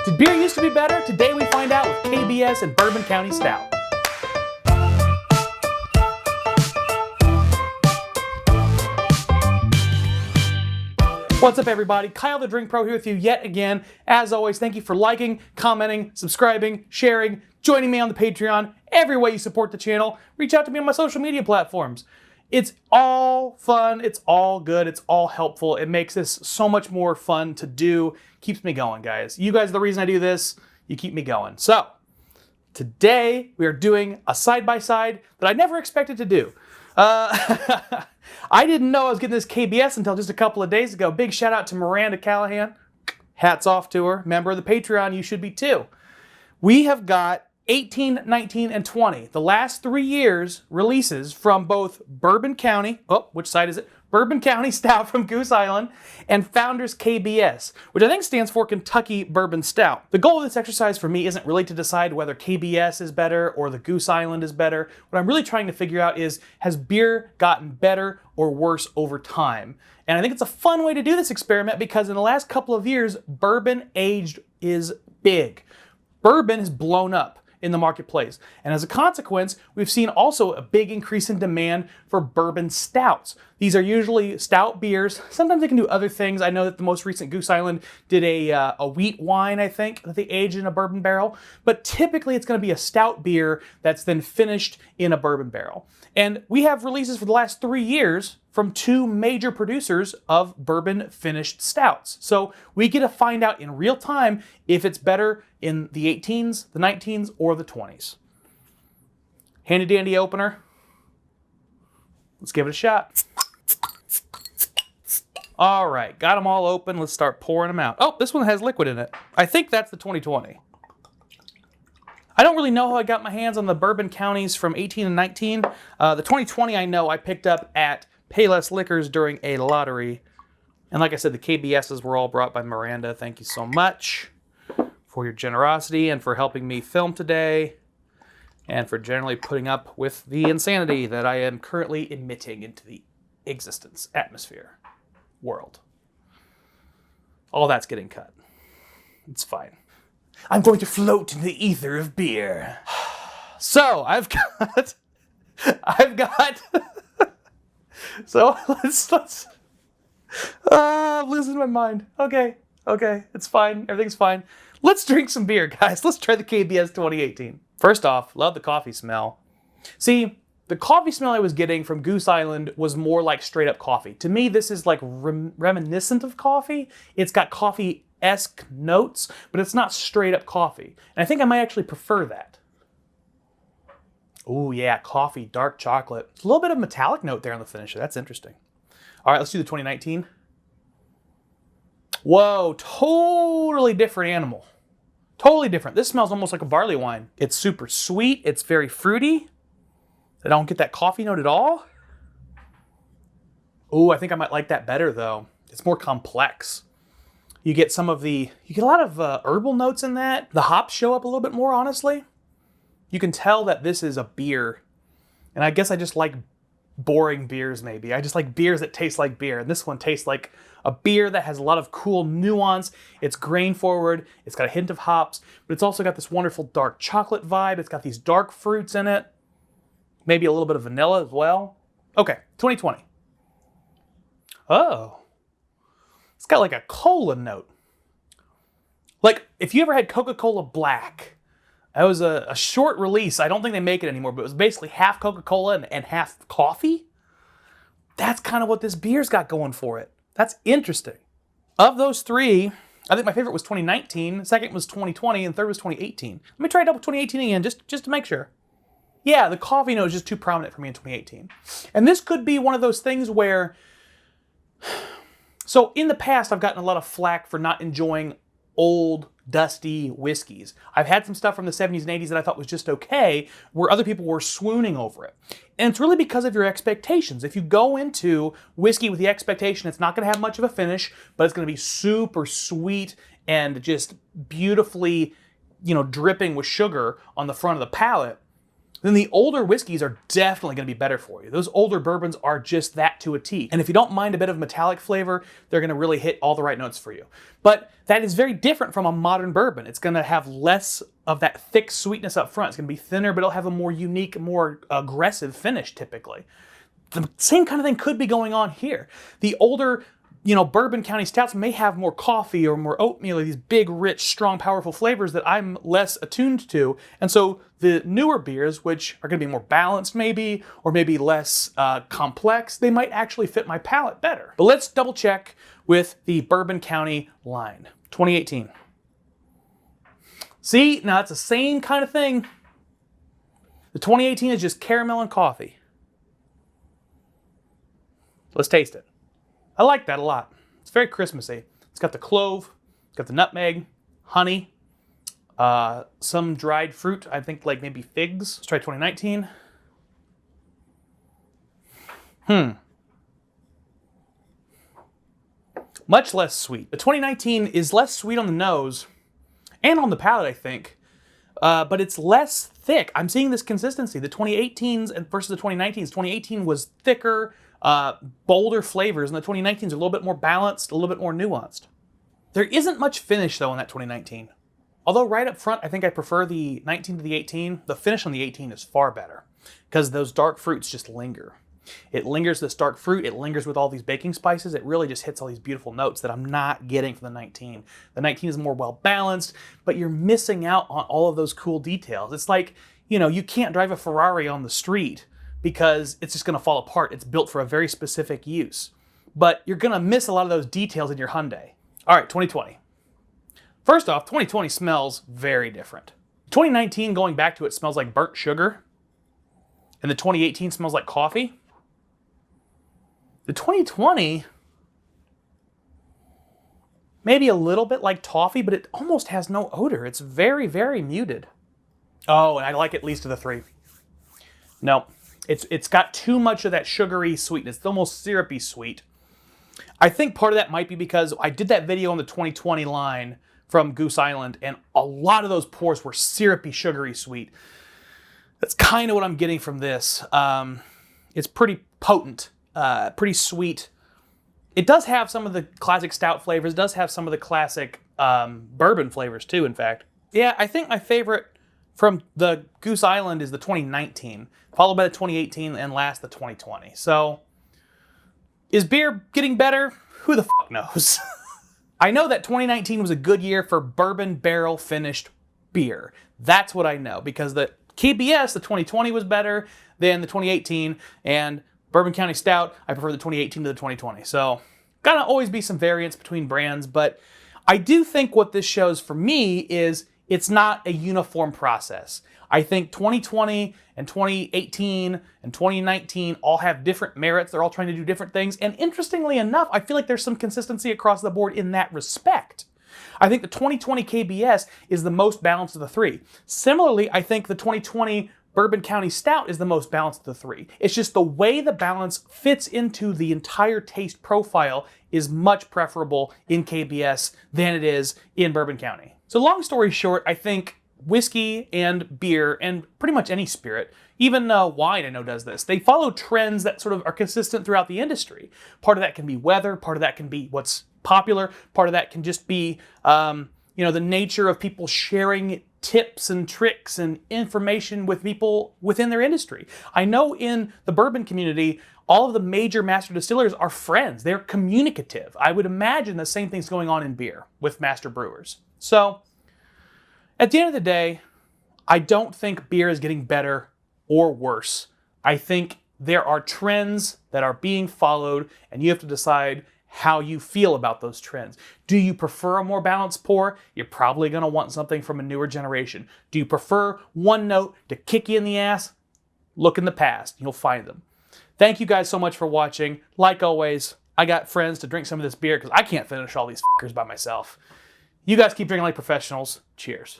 Did beer used to be better? Today we find out with KBS and Bourbon County Stout. What's up, everybody? Kyle the Drink Pro here with you yet again. As always, thank you for liking, commenting, subscribing, sharing, joining me on the Patreon, every way you support the channel. Reach out to me on my social media platforms. It's all fun, it's all good, it's all helpful. It makes this so much more fun to do. Keeps me going, guys. You guys are the reason I do this. You keep me going. So, today we are doing a side-by-side that I never expected to do. I didn't know I was getting this KBS until just a couple of days ago. Big shout out to Miranda Callahan. Hats off to her. Member of the Patreon, you should be too. We have got 18, 19, and 20. The last 3 years releases from both Bourbon County, which side is it? Bourbon County Stout from Goose Island, and Founders KBS, which I think stands for Kentucky Bourbon Stout. The goal of this exercise for me isn't really to decide whether KBS is better or the Goose Island is better. What I'm really trying to figure out is, has beer gotten better or worse over time? And I think it's a fun way to do this experiment because in the last couple of years, bourbon aged is big. Bourbon has blown up in the marketplace. And as a consequence, we've seen also a big increase in demand for bourbon stouts. These are usually stout beers. Sometimes they can do other things. I know that the most recent Goose Island did a wheat wine, I think, that they aged in a bourbon barrel. But typically it's going to be a stout beer that's then finished in a bourbon barrel. And we have releases for the last 3 years from 2 major producers of bourbon finished stouts. So we get to find out in real time if it's better in the 18s, the 19s, or the 20s. Handy dandy opener. Let's give it a shot. All right, got them all open. Let's start pouring them out. Oh, this one has liquid in it. I think that's the 2020. I don't really know how I got my hands on the Bourbon Counties from 18 and 19. The 2020 I know I picked up at Payless Liquors during a lottery. And like I said, the KBSs were all brought by Miranda. Thank you so much for your generosity and for helping me film today and for generally putting up with the insanity that I am currently emitting into the existence, atmosphere, world. All that's getting cut. It's fine. I'm going to float in the ether of beer. So I've got so let's listen to my mind. Okay, it's fine. Everything's fine. Let's drink some beer, guys. Let's try the KBS 2018. First off, love the coffee smell. See, the coffee smell I was getting from Goose Island was more like straight up coffee. To me, this is like reminiscent of coffee. It's got coffee-esque notes, but it's not straight up coffee. And I think I might actually prefer that. Oh yeah, coffee, dark chocolate. There's a little bit of metallic note there on the finisher. That's interesting. All right, let's do the 2019. Whoa, totally different animal. Totally different. This smells almost like a barley wine. It's super sweet. It's very fruity. I don't get that coffee note at all. Oh, I think I might like that better though. It's more complex. You get a lot of herbal notes in that. The hops show up a little bit more, honestly. You can tell that this is a beer. And I guess I just like boring beers, maybe. I just like beers that taste like beer. And this one tastes like a beer that has a lot of cool nuance. It's grain forward. It's got a hint of hops, but it's also got this wonderful dark chocolate vibe. It's got these dark fruits in it. Maybe a little bit of vanilla as well. Okay, 2020. Oh. It's got like a cola note. Like, if you ever had Coca-Cola Black, that was a short release. I don't think they make it anymore, but it was basically half Coca-Cola and half coffee. That's kind of what this beer's got going for it. That's interesting. Of those 3, I think my favorite was 2019, second was 2020, and third was 2018. Let me try it out with 2018 again, just to make sure. Yeah, the coffee note is just too prominent for me in 2018. And this could be one of those things where... So in the past, I've gotten a lot of flack for not enjoying old, dusty whiskeys. I've had some stuff from the 70s and 80s that I thought was just okay, where other people were swooning over it. And it's really because of your expectations. If you go into whiskey with the expectation it's not going to have much of a finish, but it's going to be super sweet and just beautifully, dripping with sugar on the front of the palate, then the older whiskeys are definitely going to be better for you. Those older bourbons are just that to a T. And if you don't mind a bit of metallic flavor, they're going to really hit all the right notes for you. But that is very different from a modern bourbon. It's going to have less of that thick sweetness up front. It's going to be thinner, but it'll have a more unique, more aggressive finish typically. The same kind of thing could be going on here. The older, Bourbon County Stouts may have more coffee or more oatmeal, these big, rich, strong, powerful flavors that I'm less attuned to. And so the newer beers, which are going to be more balanced maybe, or maybe less complex, they might actually fit my palate better. But let's double check with the Bourbon County line, 2018. See, now it's the same kind of thing. The 2018 is just caramel and coffee. Let's taste it. I like that a lot. It's very Christmassy. It's got the clove, it's got the nutmeg, honey, some dried fruit, I think like maybe figs. Let's try 2019. Much less sweet. The 2019 is less sweet on the nose and on the palate, I think, but it's less thick. I'm seeing this consistency. The 2018s and versus the 2019s. 2018 was thicker, bolder flavors, and the 2019s are a little bit more balanced, a little bit more nuanced. There isn't much finish though in that 2019. Although right up front, I think I prefer the 19 to the 18. The finish on the 18 is far better because those dark fruits just linger. It lingers, this dark fruit, it lingers with all these baking spices. It really just hits all these beautiful notes that I'm not getting from the 19. The 19 is more well balanced, but you're missing out on all of those cool details. It's like, you can't drive a Ferrari on the street because it's just going to fall apart. It's built for a very specific use. But you're going to miss a lot of those details in your Hyundai. All right, 2020. First off, 2020 smells very different. 2019, going back to it, smells like burnt sugar. And the 2018 smells like coffee. The 2020, maybe a little bit like toffee, but it almost has no odor. It's very, very muted. Oh, and I like at least of the three. No, it's got too much of that sugary sweetness. It's almost syrupy sweet. I think part of that might be because I did that video on the 2020 line from Goose Island, and a lot of those pours were syrupy, sugary sweet. That's kind of what I'm getting from this. It's pretty potent, pretty sweet. It does have some of the classic stout flavors. It does have some of the classic bourbon flavors too, in fact. Yeah, I think my favorite from the Goose Island is the 2019, followed by the 2018, and last the 2020. So, is beer getting better? Who the fuck knows? I know that 2019 was a good year for bourbon barrel finished beer. That's what I know, because the KBS, the 2020 was better than the 2018, and Bourbon County Stout, I prefer the 2018 to the 2020. So, gonna always be some variance between brands, but I do think what this shows for me is it's not a uniform process. I think 2020 and 2018 and 2019 all have different merits. They're all trying to do different things. And interestingly enough, I feel like there's some consistency across the board in that respect. I think the 2020 KBS is the most balanced of the three. Similarly, I think the 2020 Bourbon County Stout is the most balanced of the three. It's just the way the balance fits into the entire taste profile is much preferable in KBS than it is in Bourbon County. So long story short, I think whiskey and beer and pretty much any spirit, even wine I know does this, they follow trends that sort of are consistent throughout the industry. Part of that can be weather, part of that can be what's popular, part of that can just be the nature of people sharing tips and tricks and information with people within their industry. I know in the bourbon community, all of the major master distillers are friends. They're communicative. I would imagine the same thing's going on in beer with master brewers. So, at the end of the day, I don't think beer is getting better or worse. I think there are trends that are being followed, and you have to decide how you feel about those trends. Do you prefer a more balanced pour? You're probably going to want something from a newer generation. Do you prefer one note to kick you in the ass? Look in the past. You'll find them. Thank you guys so much for watching. Like always, I got friends to drink some of this beer because I can't finish all these fuckers by myself. You guys keep drinking like professionals. Cheers.